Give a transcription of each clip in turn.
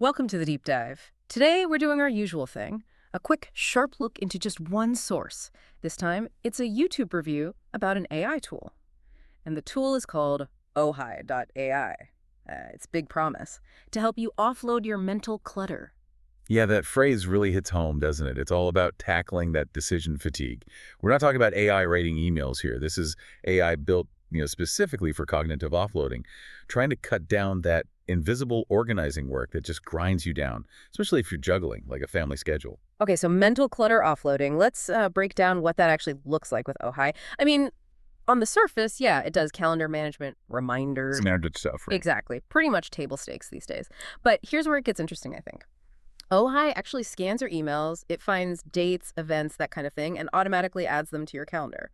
Welcome to the deep dive. Today, we're doing our usual thing, a quick, sharp look into just one source. This time, it's a YouTube review about an AI tool. And the tool is called Ohai.ai. It's big promise to help you offload your mental clutter. Yeah, that phrase really hits home, doesn't it? It's all about tackling that decision fatigue. We're not talking about AI writing emails here. This is AI built, specifically for cognitive offloading, trying to cut down that invisible organizing work that just grinds you down, especially if you're juggling, like a family schedule. Okay, so mental clutter offloading. Let's break down what that actually looks like with Ohai. I mean, on the surface, yeah, it does calendar management, reminders. Standard stuff, right? Exactly. Pretty much table stakes these days. But here's where it gets interesting, I think. Ohai actually scans your emails, it finds dates, events, that kind of thing, and automatically adds them to your calendar.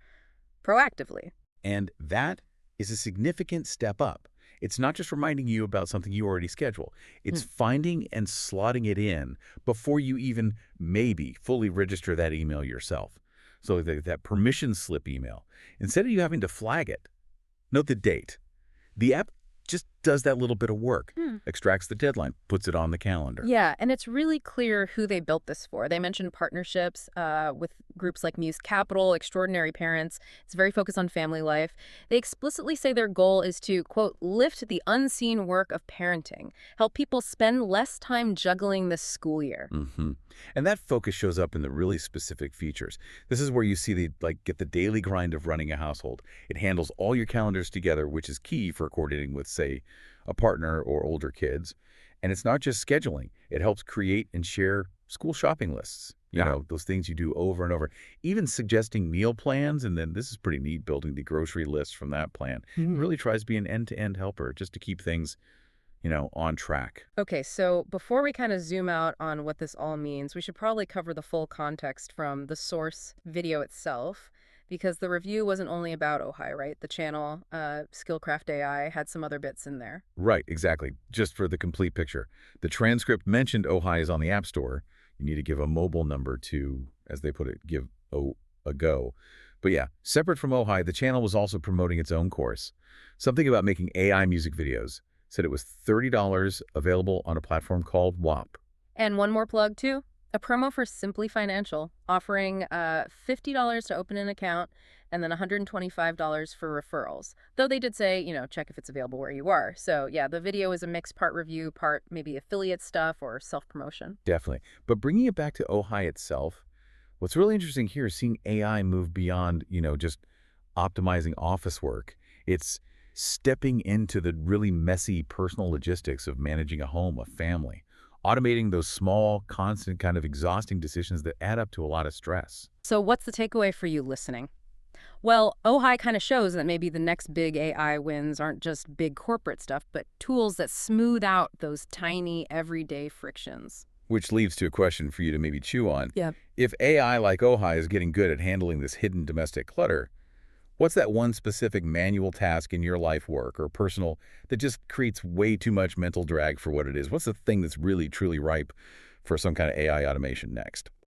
Proactively. And that is a significant step up. It's not just reminding you about something you already schedule. It's finding and slotting it in before you even maybe fully register that email yourself. So that permission slip email, instead of you having to flag it, note the date. The app just does that little bit of work, extracts the deadline, puts it on the calendar. Yeah, and it's really clear who they built this for. They mentioned partnerships with groups like Muse Capital, Extraordinary Parents. It's very focused on family life. They explicitly say their goal is to, quote, lift the unseen work of parenting, help people spend less time juggling this school year. And that focus shows up in the really specific features. This is where you see get the daily grind of running a household. It handles all your calendars together, which is key for coordinating with, say, a partner or older kids. And it's not just scheduling. It helps create and share school shopping lists. You know, those things you do over and over. Even suggesting meal plans, and then this is pretty neat, building the grocery list from that plan. It really tries to be an end-to-end helper just to keep things on track. Okay, so before we kind of zoom out on what this all means, we should probably cover the full context from the source video itself, because the review wasn't only about Ohai, right? The channel, Skillcraft AI, had some other bits in there. Right, exactly. Just for the complete picture. The transcript mentioned Ohai is on the App Store. You need to give a mobile number to, as they put it, give a go. But yeah, separate from Ohai, the channel was also promoting its own course. Something about making AI music videos. Said it was $30, available on a platform called WAP. And one more plug, too. A promo for Simply Financial, offering $50 to open an account and then $125 for referrals. Though they did say, check if it's available where you are. So, yeah, the video is a mixed part review, part maybe affiliate stuff or self-promotion. Definitely. But bringing it back to Ohai itself, what's really interesting here is seeing AI move beyond, just optimizing office work. It's stepping into the really messy personal logistics of managing a home, a family, automating those small, constant, kind of exhausting decisions that add up to a lot of stress. So what's the takeaway for you listening? Well, Ohai kind of shows that maybe the next big AI wins aren't just big corporate stuff, but tools that smooth out those tiny, everyday frictions. Which leads to a question for you to maybe chew on. Yeah. If AI like Ohai is getting good at handling this hidden domestic clutter, what's that one specific manual task in your life work or personal that just creates way too much mental drag for what it is? What's the thing that's really, truly ripe for some kind of AI automation next?